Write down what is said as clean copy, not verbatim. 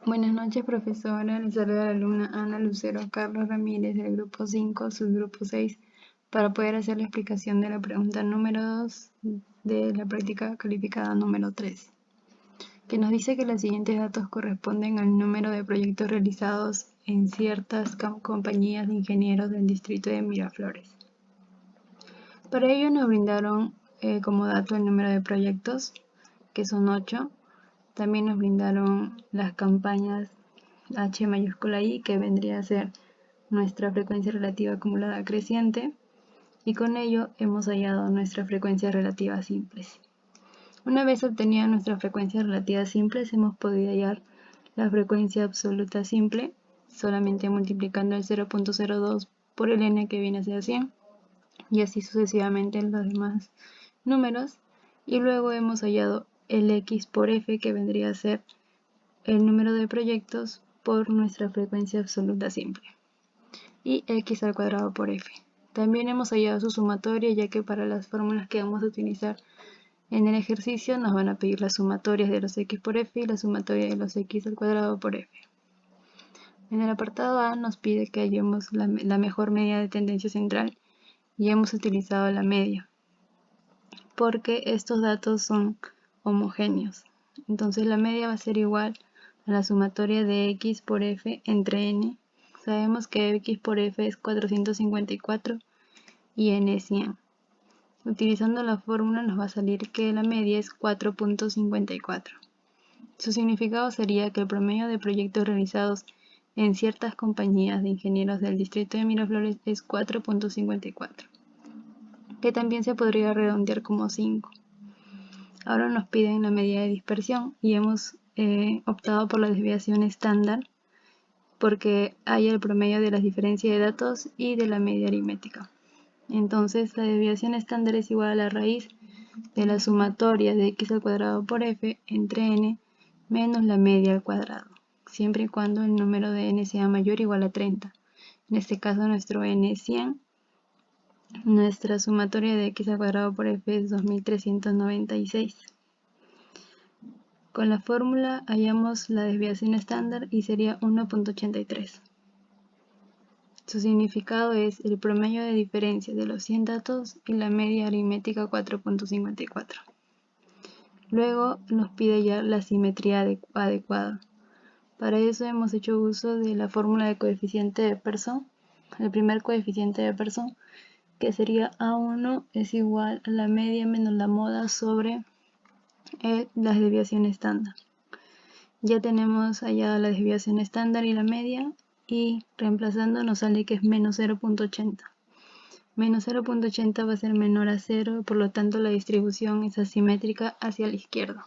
Buenas noches, profesora. Les saluda la alumna Ana Lucero Carlos Ramírez del grupo 5, subgrupo 6, para poder hacer la explicación de la pregunta número 2 de la práctica calificada número 3, que nos dice que los siguientes datos corresponden al número de proyectos realizados en ciertas compañías de ingenieros del distrito de Miraflores. Para ello nos brindaron como dato el número de proyectos, que son 8. También nos brindaron las campañas H mayúscula I, que vendría a ser nuestra frecuencia relativa acumulada creciente, y con ello hemos hallado nuestra frecuencia relativa simples. Una vez obtenida nuestra frecuencia relativa simples, hemos podido hallar la frecuencia absoluta simple solamente multiplicando el 0.02 por el n, que viene a ser 100, y así sucesivamente en los demás números, y luego hemos hallado el x por f, que vendría a ser el número de proyectos por nuestra frecuencia absoluta simple, y x al cuadrado por f. También hemos hallado su sumatoria, ya que para las fórmulas que vamos a utilizar en el ejercicio nos van a pedir las sumatorias de los x por f y la sumatoria de los x al cuadrado por f. En el apartado A nos pide que hallemos la mejor media de tendencia central, y hemos utilizado la media porque estos datos son homogéneos. Entonces la media va a ser igual a la sumatoria de x por f entre n. Sabemos que x por f es 454 y n es 100. Utilizando la fórmula nos va a salir que la media es 4.54. Su significado sería que el promedio de proyectos realizados en ciertas compañías de ingenieros del distrito de Miraflores es 4.54, que también se podría redondear como 5. Ahora nos piden la medida de dispersión y hemos optado por la desviación estándar porque hay el promedio de las diferencias de datos y de la media aritmética. Entonces la desviación estándar es igual a la raíz de la sumatoria de x al cuadrado por f entre n menos la media al cuadrado, siempre y cuando el número de n sea mayor o igual a 30. En este caso nuestro n es 100. Nuestra sumatoria de x al cuadrado por f es 2396. Con la fórmula hallamos la desviación estándar y sería 1.83. Su significado es el promedio de diferencia de los 100 datos y la media aritmética 4.54. Luego nos pide ya la simetría adecuada. Para eso hemos hecho uso de la fórmula de coeficiente de Pearson. El primer coeficiente de Pearson, que sería A1 es igual a la media menos la moda sobre la desviación estándar. Ya tenemos hallada la desviación estándar y la media, y reemplazando nos sale que es menos 0.80. Menos 0.80 va a ser menor a 0, por lo tanto la distribución es asimétrica hacia la izquierda.